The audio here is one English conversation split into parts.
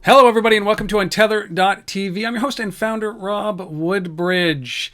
Hello, everybody, and welcome to Untether.tv. I'm your host and founder, Rob Woodbridge.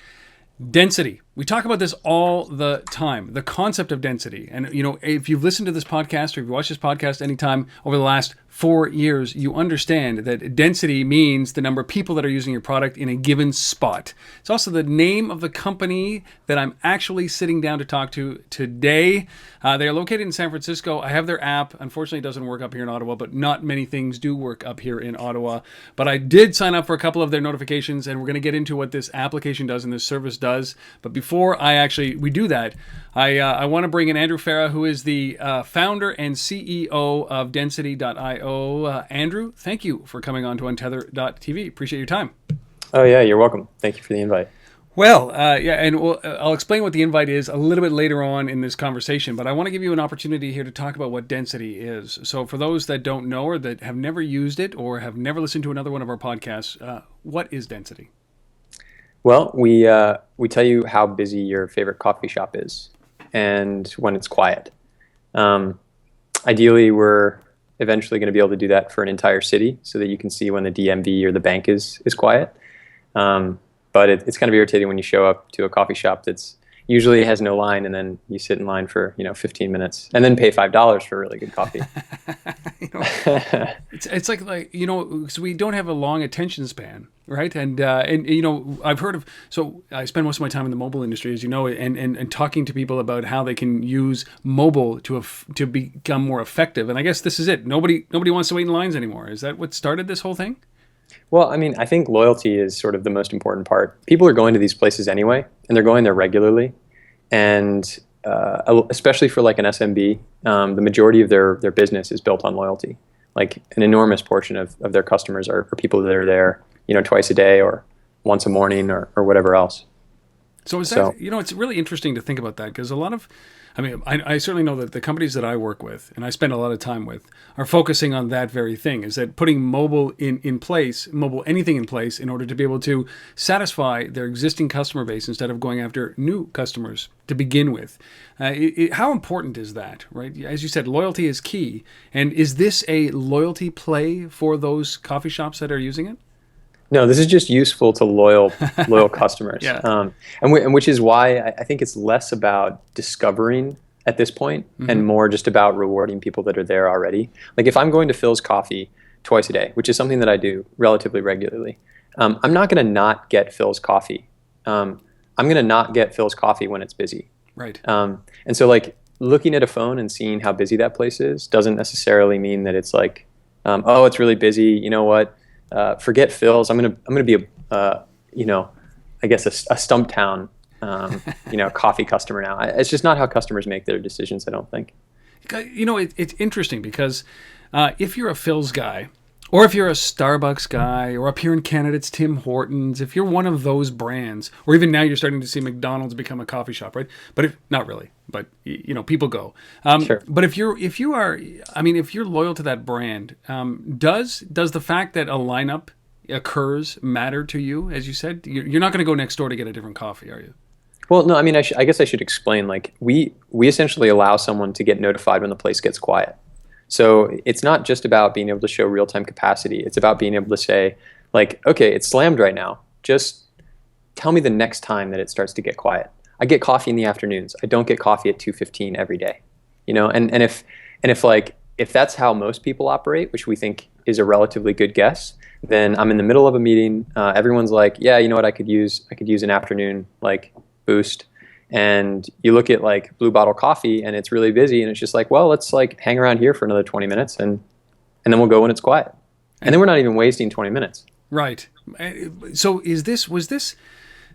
Density. We talk about this all the time, the concept of density. And, if you've listened to this podcast or if you watched this podcast anytime over the last 4 years, you understand that density means the number of people that are using your product in a given spot. It's also the name of the company that I'm actually sitting down to talk to today. They are located in San Francisco. I have their app. Unfortunately, it doesn't work up here in Ottawa, but not many things do work up here in Ottawa. But I did sign up for a couple of their notifications, and we're going to get into what this application does and this service does. But before we do that, I want to bring in Andrew Farah, who is the founder and CEO of Density.io. Andrew, thank you for coming on to Untether.tv. Appreciate your time. Oh, yeah, you're welcome. Thank you for the invite. Well, I'll explain what the invite is a little bit later on in this conversation, but I want to give you an opportunity here to talk about what density is. So for those that don't know or that have never used it or have never listened to another one of our podcasts, what is density? Well, we tell you how busy your favorite coffee shop is and when it's quiet. Ideally, we're eventually going to be able to do that for an entire city so that you can see when the DMV or the bank is quiet. But it's kind of irritating when you show up to a coffee shop that's usually has no line, and then you sit in line for 15 minutes and then pay $5 for really good coffee. It's like because we don't have a long attention span, right? And I've heard of. So I spend most of my time in the mobile industry, as you know, and talking to people about how they can use mobile to become more effective. And I guess this is it. Nobody wants to wait in lines anymore. Is that what started this whole thing? Well, I think loyalty is sort of the most important part. People are going to these places anyway, and they're going there regularly. And especially for like an SMB, the majority of their business is built on loyalty. Like an enormous portion of their customers are people that are there, twice a day or once a morning or whatever else. So it's really interesting to think about that because I certainly know that the companies that I work with and I spend a lot of time with are focusing on that very thing, is that putting mobile anything in place in order to be able to satisfy their existing customer base instead of going after new customers to begin with. How important is that, right? As you said, loyalty is key. And is this a loyalty play for those coffee shops that are using it? No, this is just useful to loyal customers. Yeah. And which is why I think it's less about discovering at this point and more just about rewarding people that are there already. Like if I'm going to Phil's Coffee twice a day, which is something that I do relatively regularly, I'm not going to not get Phil's coffee. I'm going to not get Phil's coffee when it's busy. Right. And so like looking at a phone and seeing how busy that place is doesn't necessarily mean that it's like, it's really busy. You know what? Forget Phil's. I'm gonna be a Stumptown coffee customer now. It's just not how customers make their decisions, I don't think. It's interesting because if you're a Phil's guy, or if you're a Starbucks guy, or up here in Canada it's Tim Hortons, if you're one of those brands, or even now you're starting to see McDonald's become a coffee shop, right? But not really, but people go. Sure. But if you're loyal to that brand, does the fact that a lineup occurs matter to you? As you said, you're not going to go next door to get a different coffee, are you? Well, no. I guess I should explain. Like we essentially allow someone to get notified when the place gets quiet. So it's not just about being able to show real-time capacity. It's about being able to say, like, okay, it's slammed right now. Just tell me the next time that it starts to get quiet. I get coffee in the afternoons. I don't get coffee at 2:15 every day. And if that's how most people operate, which we think is a relatively good guess, then I'm in the middle of a meeting. Everyone's like, yeah, you know what? I could use an afternoon boost. And you look at like Blue Bottle Coffee and it's really busy and it's just like, well, let's like hang around here for another 20 minutes and then we'll go when it's quiet. And then we're not even wasting 20 minutes. Right. So this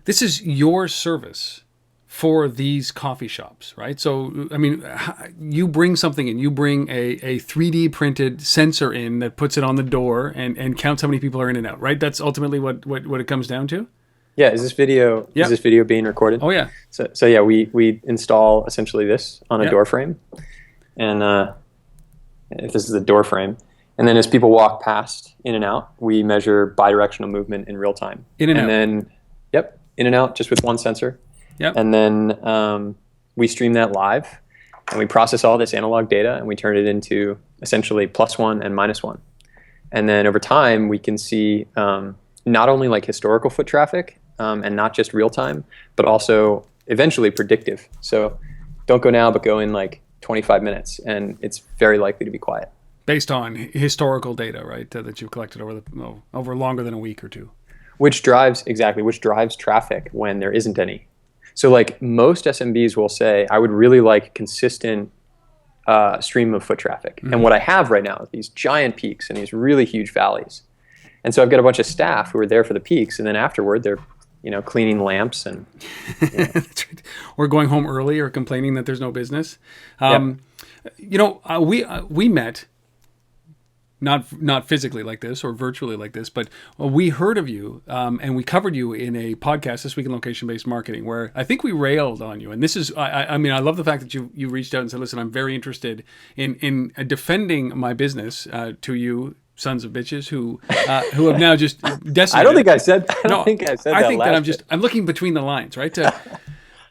is your service for these coffee shops, right? So, you bring something in, you bring a 3D printed sensor in that puts it on the door and counts how many people are in and out, right? That's ultimately what it comes down to? Yeah, is this video being recorded? Oh yeah. So yeah, we install essentially this on a door frame, and if this is a door frame, and then as people walk past in and out, we measure bidirectional movement in real time. In and out, just with one sensor. Yep. And then we stream that live, and we process all this analog data, and we turn it into essentially +1 and -1. And then over time, we can see not only like historical foot traffic and not just real time, but also eventually predictive. So don't go now, but go in like 25 minutes, and it's very likely to be quiet. Based on historical data, right, that you've collected over longer than a week or two. Which drives traffic when there isn't any. So like most SMBs will say, I would really like consistent stream of foot traffic. Mm-hmm. And what I have right now is these giant peaks and these really huge valleys. And so I've got a bunch of staff who are there for the peaks, and then afterward they're cleaning lamps and That's right. Or going home early or complaining that there's no business. Yep. We met not physically like this or virtually like this, but we heard of you and we covered you in a podcast this week in location-based marketing, where I think we railed on you. And this is, I mean, I love the fact that you reached out and said, listen, I'm very interested in defending my business to you, sons of bitches who have now just decimated. I don't think I said that. I think that I'm looking between the lines, right?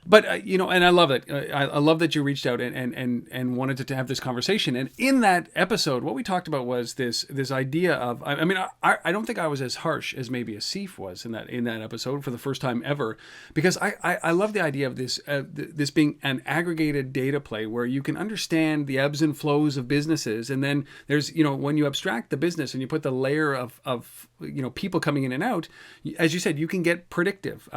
But and I love it. I love that you reached out and wanted to have this conversation. And in that episode, what we talked about was this idea of. I mean, I don't think I was as harsh as maybe Asif was in that episode for the first time ever, because I love the idea of this being an aggregated data play where you can understand the ebbs and flows of businesses, and then there's when you abstract the business and you put the layer of people coming in and out, as you said, you can get predictive.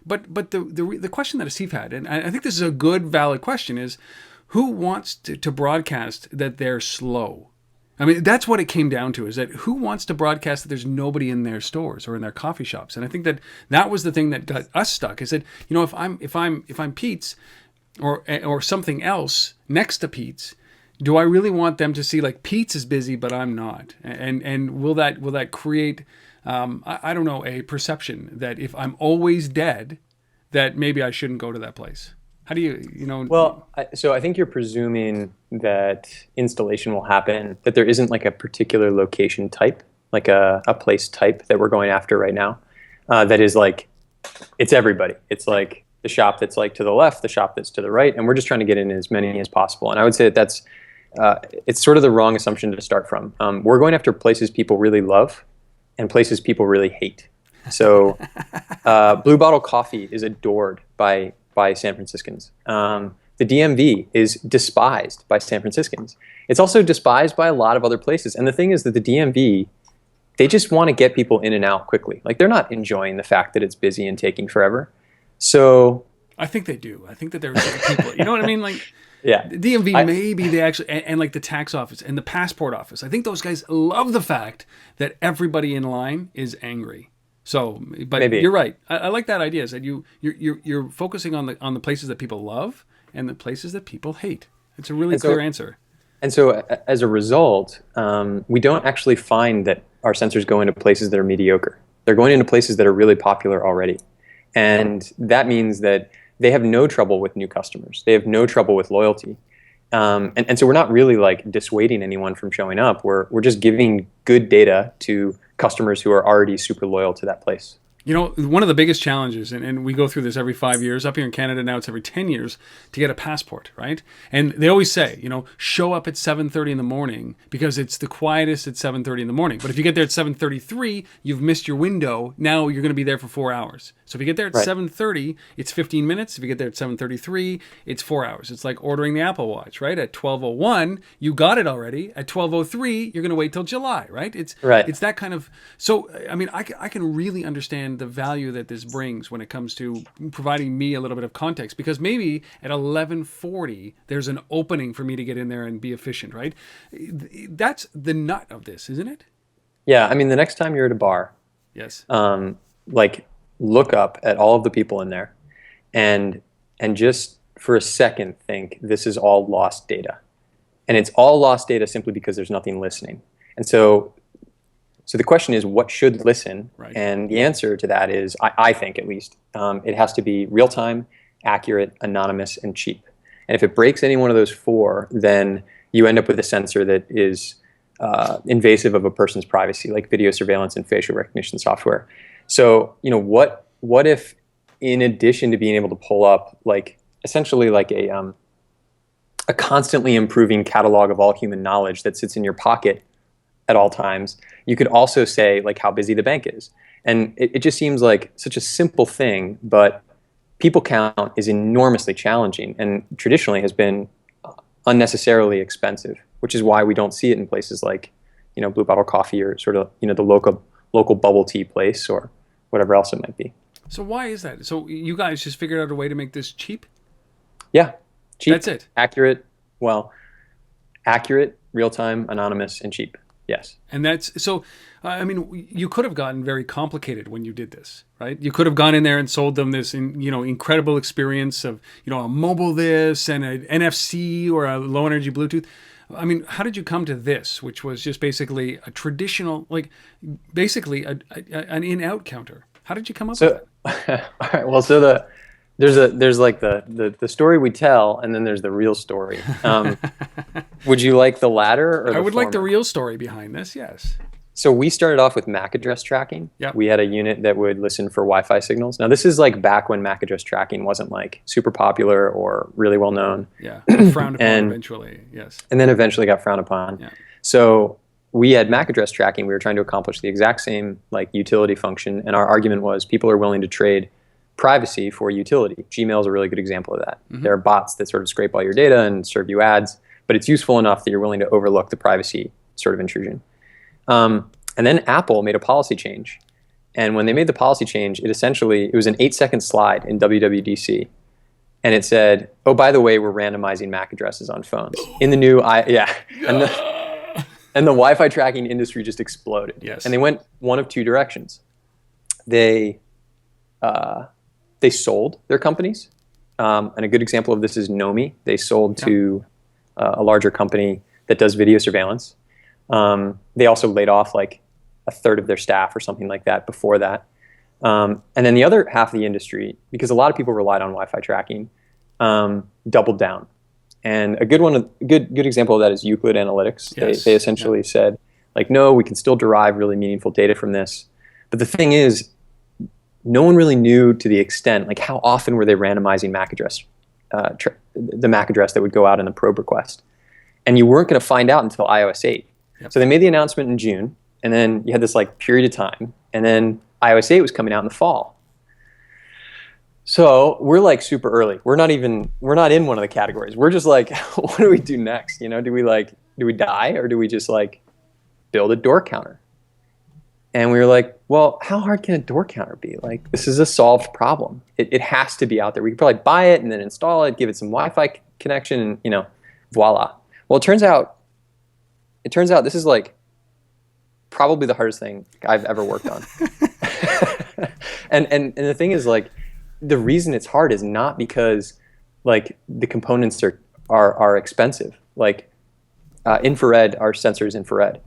But the question that Asif had, and I think this is a good, valid question, is who wants to broadcast that they're slow? I mean, that's what it came down to, is that who wants to broadcast that there's nobody in their stores or in their coffee shops? And I think that was the thing that got us stuck, is that, if I'm Pete's or something else next to Pete's, do I really want them to see like Pete's is busy, but I'm not? And will that create, I don't know, a perception that if I'm always dead, that maybe I shouldn't go to that place? How do you. Well, so I think you're presuming that installation will happen, that there isn't like a particular location type, like a place type that we're going after right now, that is like, it's everybody. It's like the shop that's like to the left, the shop that's to the right, and we're just trying to get in as many as possible. And I would say that's, it's sort of the wrong assumption to start from. We're going after places people really love and places people really hate. So Blue Bottle Coffee is adored by San Franciscans. The DMV is despised by San Franciscans. It's also despised by a lot of other places. And the thing is that the DMV, they just want to get people in and out quickly. Like, they're not enjoying the fact that it's busy and taking forever. So I think they do. I think that there are people, you know what I mean? Like, yeah, the DMV, maybe they actually, and like the tax office and the passport office, I think those guys love the fact that everybody in line is angry. So, but maybe. You're right. I like that idea, is that you're focusing on the places that people love and the places that people hate. It's a really clear answer. And so as a result, we don't actually find that our sensors go into places that are mediocre. They're going into places that are really popular already. And that means that they have no trouble with new customers. They have no trouble with loyalty. And so we're not really like dissuading anyone from showing up. We're just giving good data to customers who are already super loyal to that place. One of the biggest challenges, and we go through this every 5 years, up here in Canada now it's every 10 years, to get a passport, right? And they always say, show up at 7:30 in the morning because it's the quietest at 7:30 in the morning. But if you get there at 7:33, you've missed your window. Now you're going to be there for 4 hours. So if you get there at 7:30, it's 15 minutes. If you get there at 7:33, it's 4 hours. It's like ordering the Apple Watch, right? At 12:01, you got it already. At 12:03, you're going to wait till July, right? It's that kind of. So, I mean, I can really understand the value that this brings when it comes to providing me a little bit of context, because maybe at 11:40 there's an opening for me to get in there and be efficient, right? That's the nut of this, isn't it? Yeah, I mean, the next time you're at a bar, yes, like look up at all of the people in there, and just for a second think this is all lost data, and it's all lost data simply because there's nothing listening, and so the question is, what should listen? Right. And the answer to that is, I think at least, it has to be real-time, accurate, anonymous, and cheap. And if it breaks any one of those four, then you end up with a sensor that is invasive of a person's privacy, like video surveillance and facial recognition software. So, what if, in addition to being able to pull up, like, essentially like a constantly improving catalog of all human knowledge that sits in your pocket, at all times. You could also say like how busy the bank is. And it just seems like such a simple thing, but people count is enormously challenging and traditionally has been unnecessarily expensive, which is why we don't see it in places like, Blue Bottle Coffee or sort of, the local bubble tea place or whatever else it might be. So why is that? So you guys just figured out a way to make this cheap? Yeah. Cheap. That's it. Accurate, real-time, anonymous, and cheap. Yes. And that's so, I mean, you could have gotten very complicated when you did this, right? You could have gone in there and sold them this, incredible experience of, a mobile this and an NFC or a low energy Bluetooth. I mean, how did you come to this, which was just basically a traditional, basically an in-out counter? How did you come up with that? All right. Well, so there's like the story we tell, and then there's the real story. Would you like the latter or the I would like former? the real story behind this, yes. So we started off with MAC address tracking. Yep. We had a unit that would listen for Wi-Fi signals. Now this is like back when MAC address tracking wasn't like super popular or really well known. Yeah, frowned upon eventually, yes. And then eventually got frowned upon. Yeah. So we had MAC address tracking. We were trying to accomplish the exact same like utility function, and our argument was people are willing to trade privacy for utility. Gmail is a really good example of that. Mm-hmm. There are bots that sort of scrape all your data and serve you ads, but it's useful enough that you're willing to overlook the privacy sort of intrusion. And then Apple made a policy change. And when they made the policy change, it was an 8-second slide in WWDC. And it said, oh, by the way, we're randomizing MAC addresses on phones. In the new, and the Wi-Fi tracking industry just exploded. Yes. And they went one of two directions. They sold their companies. And a good example of this is Nomi. They sold to a larger company that does video surveillance. They also laid off like a third of their staff or something like that before that. And then the other half of the industry, because a lot of people relied on Wi-Fi tracking, doubled down. And a good example of that is Euclid Analytics. Yes. They essentially said, like, no, we can still derive really meaningful data from this. But the thing is, no one really knew to the extent, like how often were they randomizing MAC address, the MAC address that would go out in the probe request. And you weren't going to find out until iOS 8. Yep. So they made the announcement in June, and then you had this like period of time, and then iOS 8 was coming out in the fall. So we're like super early. We're not in one of the categories. We're just like, what do we do next? Do we die, or do we just like build a door counter? And we were like, well, how hard can a door counter be? Like, this is a solved problem. It has to be out there. We could probably buy it and then install it, give it some Wi-Fi connection, and voila. Well, it turns out this is like probably the hardest thing I've ever worked on. and the thing is, like, the reason it's hard is not because like the components are expensive. Like infrared, our sensor is infrared.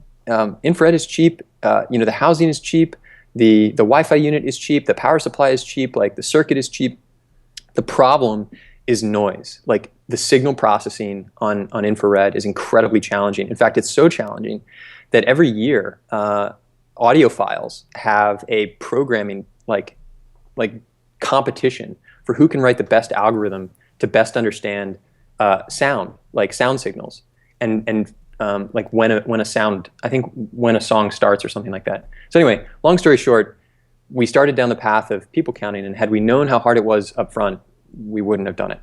Infrared is cheap. The housing is cheap. The Wi-Fi unit is cheap. The power supply is cheap. Like the circuit is cheap. The problem is noise. Like the signal processing on infrared is incredibly challenging. In fact, it's so challenging that every year audiophiles have a programming like competition for who can write the best algorithm to best understand sound, like sound signals, and like when a song starts or something like that. So anyway, long story short, we started down the path of people counting, and had we known how hard it was up front, we wouldn't have done it.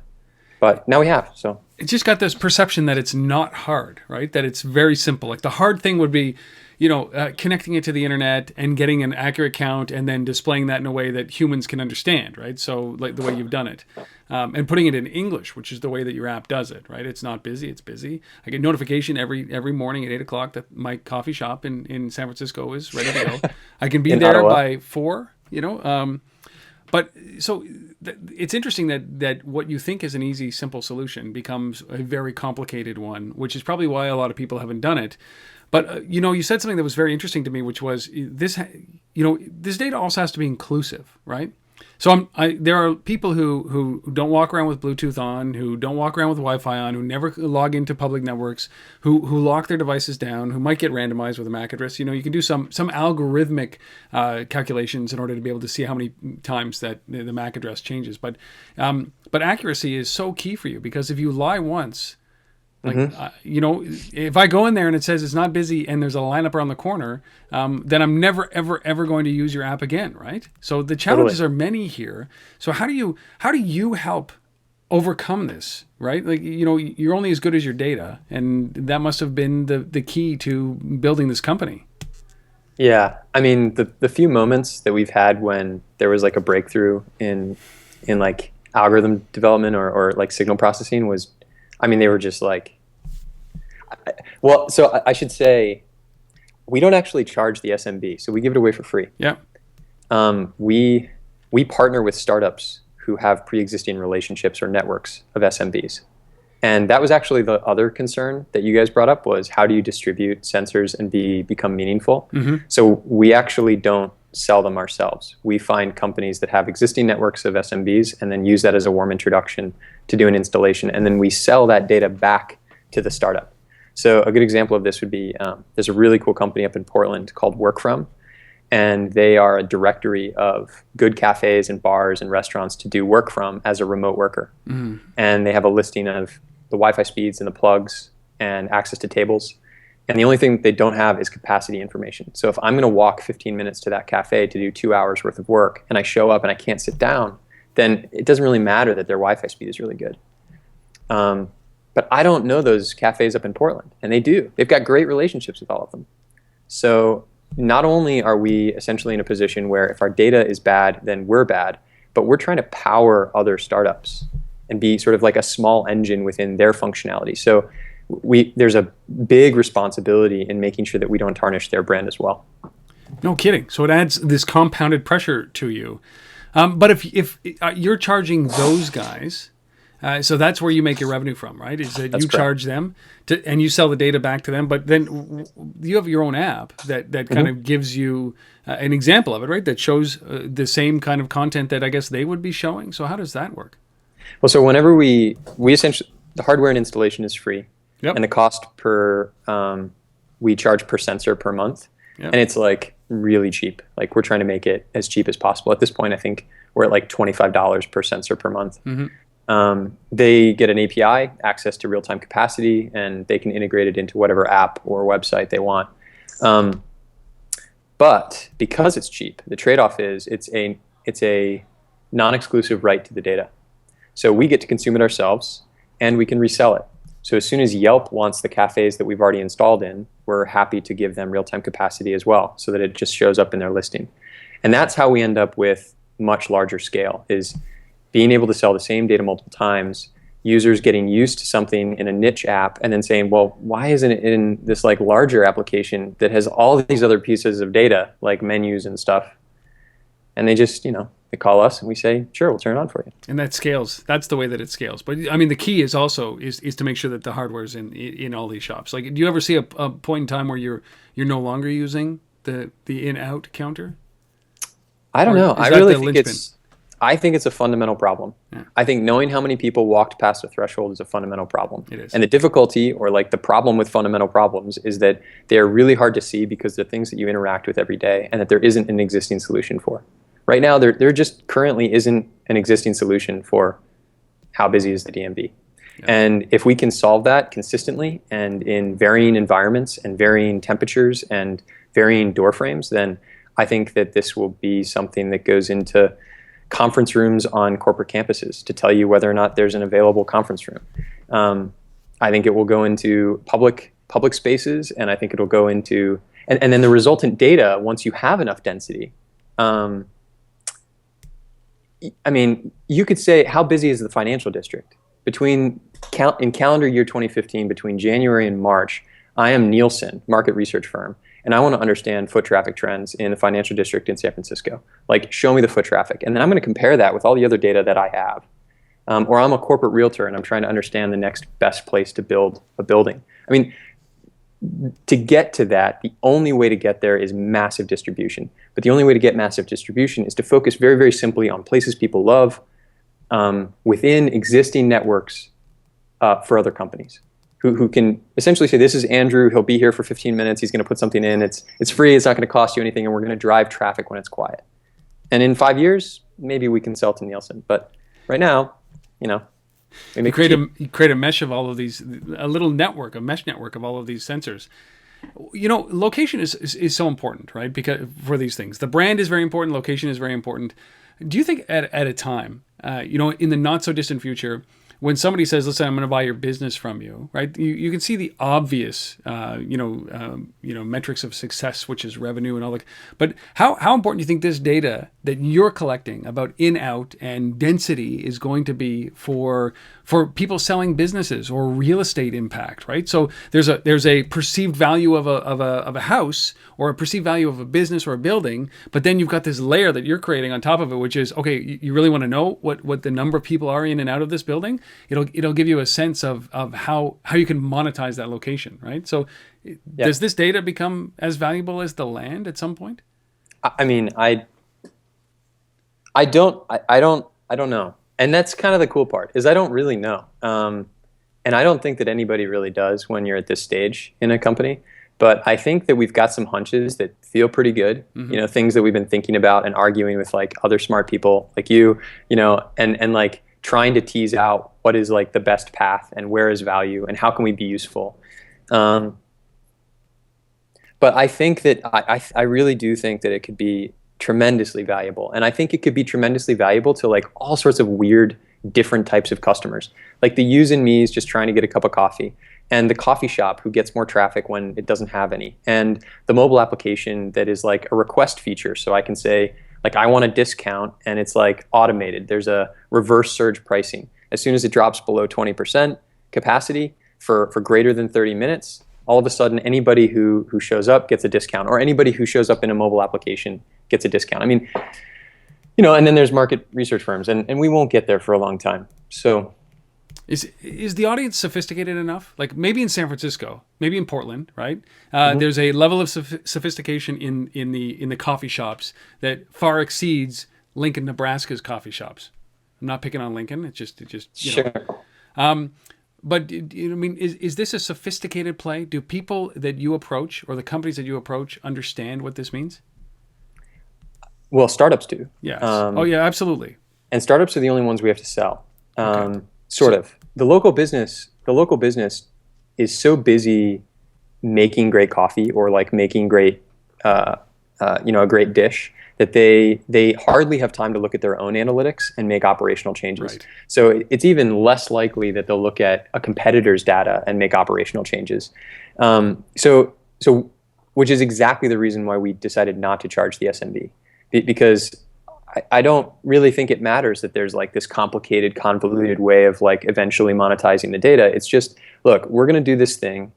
But now we have. So it just got this perception that it's not hard, right? That it's very simple. Like the hard thing would be, connecting it to the internet and getting an accurate count and then displaying that in a way that humans can understand, right? So like the way you've done it, and putting it in English, which is the way that your app does it, right? It's not busy, it's busy. I get notification every morning at 8:00 that my coffee shop in San Francisco is ready to go. I can be there Ottawa by 4, But so it's interesting that what you think is an easy, simple solution becomes a very complicated one, which is probably why a lot of people haven't done it. But, you said something that was very interesting to me, which was this data also has to be inclusive, right? So there are people who don't walk around with Bluetooth on, who don't walk around with Wi-Fi on, who never log into public networks, who lock their devices down, who might get randomized with a MAC address. You can do some algorithmic calculations in order to be able to see how many times that the MAC address changes. But accuracy is so key for you, because if you lie once, Like, if I go in there and it says it's not busy and there's a lineup around the corner, then I'm never, ever, ever going to use your app again, right? So the challenges are many here. So how do you help overcome this, right? Like, you're only as good as your data, and that must have been the key to building this company. Yeah, I mean, the few moments that we've had when there was like a breakthrough in like algorithm development or like signal processing was, I mean, they were just like, well, so I should say, we don't actually charge the SMB, so we give it away for free. Yeah. We partner with startups who have pre-existing relationships or networks of SMBs. And that was actually the other concern that you guys brought up, was how do you distribute sensors and become meaningful? Mm-hmm. So we actually don't sell them ourselves. We find companies that have existing networks of SMBs and then use that as a warm introduction to do an installation. And then we sell that data back to the startup. So a good example of this would be, there's a really cool company up in Portland called Workfrom. And they are a directory of good cafes and bars and restaurants to do work from as a remote worker. Mm-hmm. And they have a listing of the Wi-Fi speeds and the plugs and access to tables. And the only thing they don't have is capacity information. So if I'm going to walk 15 minutes to that cafe to do 2 hours worth of work, and I show up and I can't sit down, then it doesn't really matter that their Wi-Fi speed is really good. But I don't know those cafes up in Portland, and they do. They've got great relationships with all of them. So not only are we essentially in a position where if our data is bad, then we're bad, but we're trying to power other startups and be sort of like a small engine within their functionality. So there's a big responsibility in making sure that we don't tarnish their brand as well. No kidding. So it adds this compounded pressure to you. But if you're charging those guys, so that's where you make your revenue from, right? Is that That's you correct. charge them and you sell the data back to them, but then you have your own app that kind of gives you an example of it, right? That shows the same kind of content that I guess they would be showing. So how does that work? Well, so whenever we essentially, the hardware and installation is free. Yep. And the cost per, we charge per sensor per month. Yep. And it's like really cheap. Like we're trying to make it as cheap as possible. At this point, I think we're at like $25 per sensor per month. Mm-hmm. They get an API, access to real-time capacity, and they can integrate it into whatever app or website they want. But because it's cheap, the trade-off is it's a non-exclusive right to the data. So we get to consume it ourselves, and we can resell it. So as soon as Yelp wants the cafes that we've already installed in, we're happy to give them real-time capacity as well, so that it just shows up in their listing. And that's how we end up with much larger scale, is being able to sell the same data multiple times, users getting used to something in a niche app, and then saying, well, why isn't it in this like larger application that has all these other pieces of data, like menus and stuff? And they just, they call us and we say, sure, we'll turn it on for you. And that scales. That's the way that it scales. But I mean, the key is also is to make sure that the hardware is in all these shops. Like, do you ever see a point in time where you're no longer using the in-out counter? I don't know. I think it's a fundamental problem. Yeah. I think knowing how many people walked past a threshold is a fundamental problem. It is. And the difficulty, or like the problem with fundamental problems, is that they are really hard to see because they're things that you interact with every day and that there isn't an existing solution for. Right now, there just currently isn't an existing solution for how busy is the DMV. Yeah. And if we can solve that consistently and in varying environments and varying temperatures and varying door frames, then I think that this will be something that goes into conference rooms on corporate campuses to tell you whether or not there's an available conference room. I think it will go into public spaces, and I think it'll go into, and then the resultant data, once you have enough density, I mean, you could say, how busy is the financial district? In calendar year 2015, between January and March, I am Nielsen, market research firm, and I want to understand foot traffic trends in the financial district in San Francisco. Like, show me the foot traffic. And then I'm going to compare that with all the other data that I have. Or I'm a corporate realtor, and I'm trying to understand the next best place to build a building. I mean, to get to that, the only way to get there is massive distribution. But the only way to get massive distribution is to focus very, very simply on places people love within existing networks for other companies who can essentially say, this is Andrew, he'll be here for 15 minutes, he's going to put something in, it's free, it's not going to cost you anything, and we're going to drive traffic when it's quiet. And in 5 years, maybe we can sell to Nielsen. But right now, We make it cheap. You create a mesh of all of these, a little network, a mesh network of all of these sensors. Location is so important, right? Because for these things, the brand is very important. Location is very important. Do you think at a time, in the not so distant future, when somebody says, "Listen, I'm going to buy your business from you," right? You can see the obvious, metrics of success, which is revenue and all that. But how important do you think this data that you're collecting about in, out, and density is going to be for people selling businesses or real estate impact, right? So there's a perceived value of a house or a perceived value of a business or a building, but then you've got this layer that you're creating on top of it, which is, okay, you really want to know what the number of people are in and out of this building? It'll give you a sense of how you can monetize that location, right? So does this data become as valuable as the land at some point? I mean, I don't know. And that's kind of the cool part, is I don't really know. And I don't think that anybody really does when you're at this stage in a company. But I think that we've got some hunches that feel pretty good, things that we've been thinking about and arguing with like other smart people like you, and like trying to tease out what is like the best path and where is value and how can we be useful. But I think that I really do think that it could be tremendously valuable. And I think it could be tremendously valuable to like all sorts of weird, different types of customers. Like the yous and me's just trying to get a cup of coffee, and the coffee shop who gets more traffic when it doesn't have any, and the mobile application that is like a request feature. So I can say, like, I want a discount, and it's like automated. There's a reverse surge pricing. As soon as it drops below 20% capacity for greater than 30 minutes, all of a sudden anybody who shows up gets a discount, or anybody who shows up in a mobile application gets a discount. I mean, and then there's market research firms, and we won't get there for a long time. So is the audience sophisticated enough? Like maybe in San Francisco, maybe in Portland, right? There's a level of sophistication in the coffee shops that far exceeds Lincoln, Nebraska's coffee shops. I'm not picking on Lincoln. It's just sure. But is this a sophisticated play? Do people that you approach or the companies that you approach understand what this means? Well, startups do. Yes. Yeah, absolutely. And startups are the only ones we have to sell. Okay. Sort of. The local business is so busy making great coffee or like making great, a great dish, that they hardly have time to look at their own analytics and make operational changes. Right. So it's even less likely that they'll look at a competitor's data and make operational changes. So which is exactly the reason why we decided not to charge the SMB, because I don't really think it matters that there's like this complicated, convoluted way of like eventually monetizing the data. It's just, look, we're going to do this thing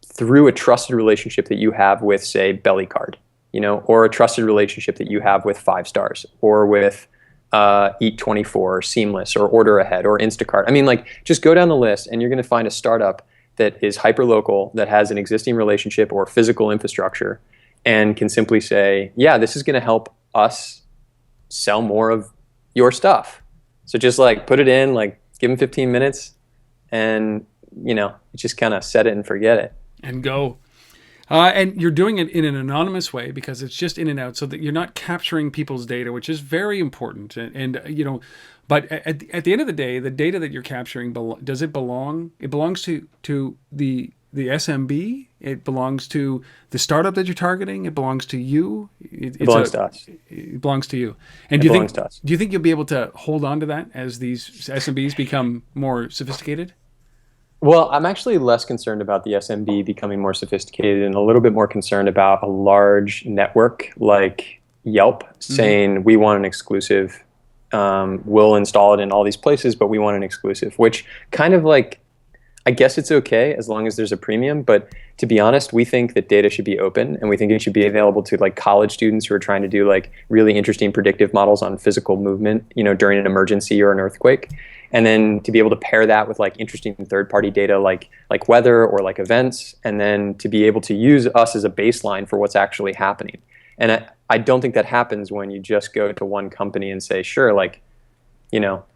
through a trusted relationship that you have with, say, Belly Card, or a trusted relationship that you have with 5 Stars or with Eat24 or Seamless or Order Ahead or Instacart. I mean, like, just go down the list and you're going to find a startup that is hyper-local, that has an existing relationship or physical infrastructure, and can simply say, yeah, this is going to help us sell more of your stuff. So just like put it in, like give them 15 minutes and, just kind of set it and forget it. And go. And you're doing it in an anonymous way because it's just in and out, so that you're not capturing people's data, which is very important. But at the end of the day, the data that you're capturing, does it belong? It belongs to the SMB. It belongs to the startup that you're targeting. It belongs to you. It belongs to us. It belongs to you. And do you think you'll be able to hold on to that as these SMBs become more sophisticated? Well, I'm actually less concerned about the SMB becoming more sophisticated and a little bit more concerned about a large network like Yelp saying, we want an exclusive. We'll install it in all these places, but we want an exclusive, which kind of like, I guess it's okay as long as there's a premium. But to be honest, we think that data should be open, and we think it should be available to like college students who are trying to do like really interesting predictive models on physical movement, during an emergency or an earthquake. And then to be able to pair that with like interesting third-party data like weather or like events, and then to be able to use us as a baseline for what's actually happening. And I don't think that happens when you just go to one company and say, sure, like,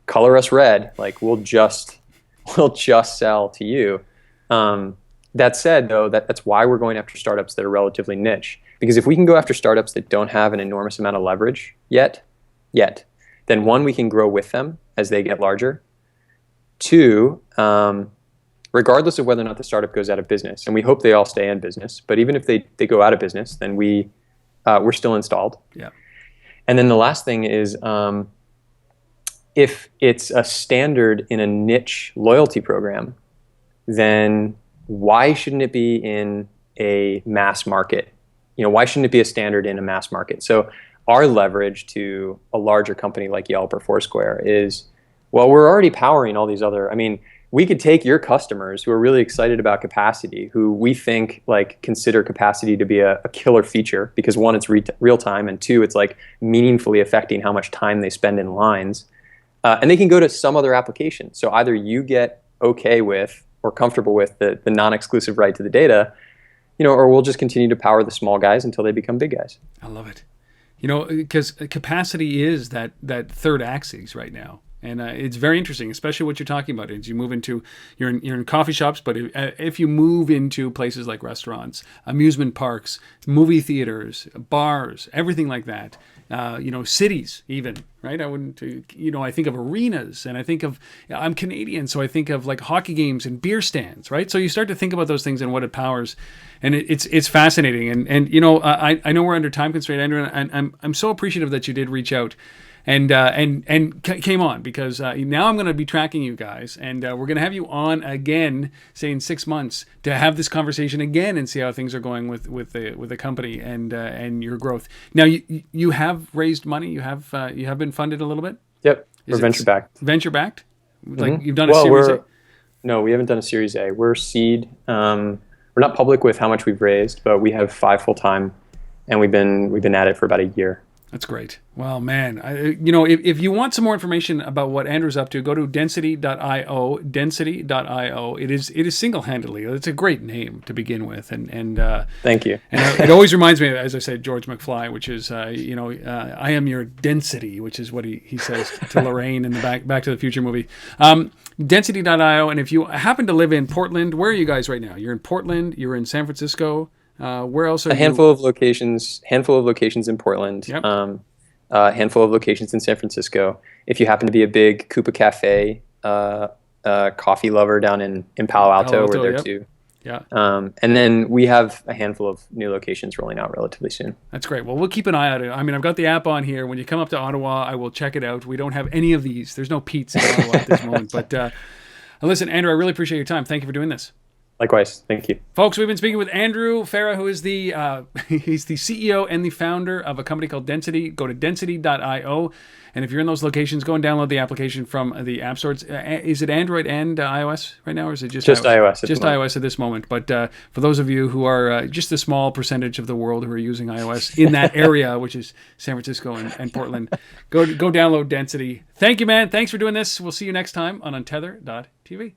color us red, like we'll just sell to you. That said, though, that's why we're going after startups that are relatively niche. Because if we can go after startups that don't have an enormous amount of leverage yet, then one, we can grow with them as they get larger. Two, regardless of whether or not the startup goes out of business, and we hope they all stay in business, but even if they go out of business, then we're still installed. Yeah. And then the last thing is, if it's a standard in a niche loyalty program, then why shouldn't it be in a mass market? Why shouldn't it be a standard in a mass market? So our leverage to a larger company like Yelp or Foursquare is, well, we're already powering all these other, I mean, we could take your customers who are really excited about capacity, who we think like consider capacity to be a killer feature because one, it's real time, and two, it's like meaningfully affecting how much time they spend in lines. And they can go to some other application. So either you get okay with or comfortable with the non-exclusive right to the data, or we'll just continue to power the small guys until they become big guys. I love it. Because capacity is that third axis right now. And it's very interesting, especially what you're talking about. As you move into, you're in coffee shops, but if you move into places like restaurants, amusement parks, movie theaters, bars, everything like that, cities even, right? I think of arenas, and I think of, I'm Canadian, so I think of like hockey games and beer stands, right? So you start to think about those things and what it powers, and it's fascinating. And I know we're under time constraint, Andrew, and I'm so appreciative that you did reach out. And came on because now I'm going to be tracking you guys, and we're going to have you on again, say in 6 months, to have this conversation again and see how things are going with the company and your growth. Now you have raised money, you have been funded a little bit. Yep, we're venture backed. Venture backed, like Mm-hmm. you've done a Series A. No, we haven't done a Series A. We're seed. We're not public with how much we've raised, but we have 5 full time, and we've been at it for about a year. That's great. Well, man, if you want some more information about what Andrew's up to, go to density.io, density.io. It is single-handedly, it's a great name to begin with. And thank you. And it always reminds me, as I said, George McFly, which is, I am your density, which is what he says to Lorraine in the Back to the Future movie. Density.io. And if you happen to live in Portland, where are you guys right now? You're in Portland, you're in San Francisco. Where else are you? Handful of locations in Portland. Yep. A handful of locations in San Francisco. If you happen to be a big Coupa Cafe coffee lover down in Palo Alto, we're there yep. too. Yeah. And then we have a handful of new locations rolling out relatively soon. That's great. Well, we'll keep an eye out. I mean, I've got the app on here. When you come up to Ottawa, I will check it out. We don't have any of these. There's no Pete's in Ottawa at this moment. But listen, Andrew, I really appreciate your time. Thank you for doing this. Likewise. Thank you. Folks, we've been speaking with Andrew Farah, who is he's the CEO and the founder of a company called Density. Go to density.io. And if you're in those locations, go and download the application from the App Store. Is it Android and iOS right now, or is it just iOS? Just iOS at this moment. But for those of you who are just a small percentage of the world who are using iOS in that area, which is San Francisco and Portland, go download Density. Thank you, man. Thanks for doing this. We'll see you next time on Untether.tv.